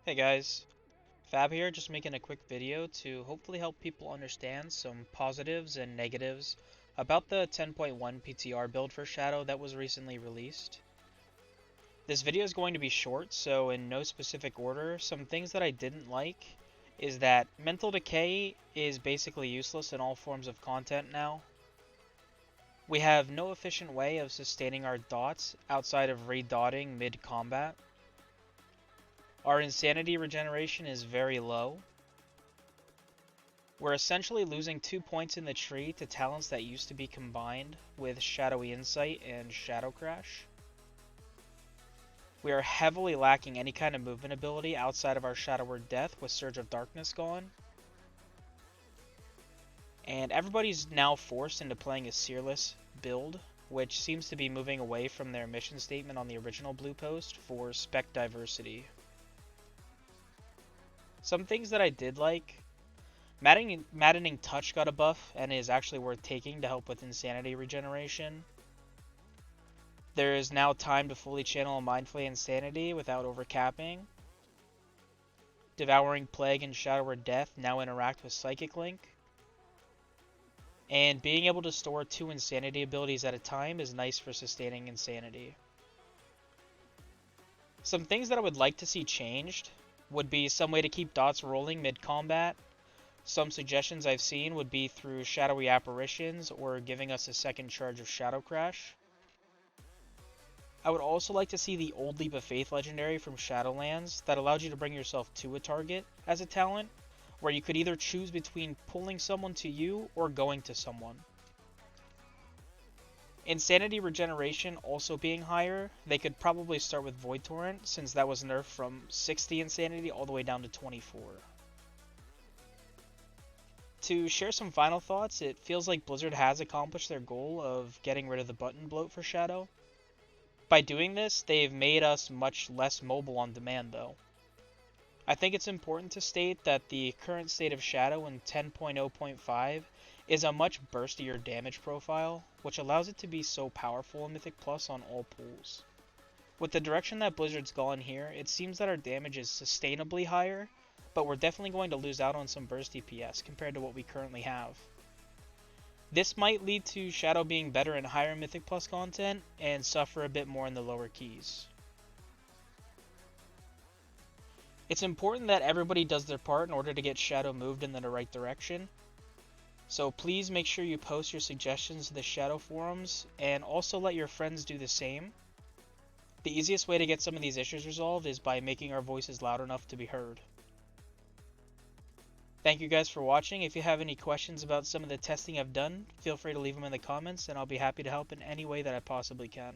Hey guys, Fab here, just making a quick video to hopefully help people understand some positives and negatives about the 10.1 PTR build for Shadow that was recently released. This video is going to be short, so in no specific order, some things that I didn't like is that mental decay is basically useless in all forms of content now. We have no efficient way of sustaining our dots outside of redotting mid-combat. Our insanity regeneration is very low. We're essentially losing 2 points in the tree to talents that used to be combined with Shadowy Insight and Shadow Crash. We are heavily lacking any kind of movement ability outside of our Shadow Word Death with Surge of Darkness gone. And everybody's now forced into playing a Seerless build, which seems to be moving away from their mission statement on the original Blue Post for Spec Diversity. Some things that I did like: Maddening Touch got a buff and is actually worth taking to help with insanity regeneration. There is now time to fully channel Mindflay Insanity without overcapping. Devouring Plague and Shadow Word Death now interact with Psychic Link. And being able to store 2 Insanity abilities at a time is nice for sustaining Insanity. Some things that I would like to see changed would be some way to keep dots rolling mid-combat. Some suggestions I've seen would be through Shadowy Apparitions or giving us a second charge of Shadow Crash. I would also like to see the Old Leap of Faith legendary from Shadowlands that allowed you to bring yourself to a target as a talent, where you could either choose between pulling someone to you or going to someone. Insanity regeneration also being higher, they could probably start with Void Torrent, since that was nerfed from 60 insanity all the way down to 24. To share some final thoughts, it feels like Blizzard has accomplished their goal of getting rid of the button bloat for Shadow. By doing this, they've made us much less mobile on demand though. I think it's important to state that the current state of Shadow in 10.0.5 is a much burstier damage profile, which allows it to be so powerful in Mythic Plus on all pools. With the direction that Blizzard's gone here, it seems that our damage is sustainably higher, but we're definitely going to lose out on some burst DPS compared to what we currently have. This might lead to Shadow being better in higher Mythic Plus content and suffer a bit more in the lower keys. It's important that everybody does their part in order to get Shadow moved in the right direction. So please make sure you post your suggestions to the Shadow forums and also let your friends do the same. The easiest way to get some of these issues resolved is by making our voices loud enough to be heard. Thank you guys for watching. If you have any questions about some of the testing I've done, feel free to leave them in the comments and I'll be happy to help in any way that I possibly can.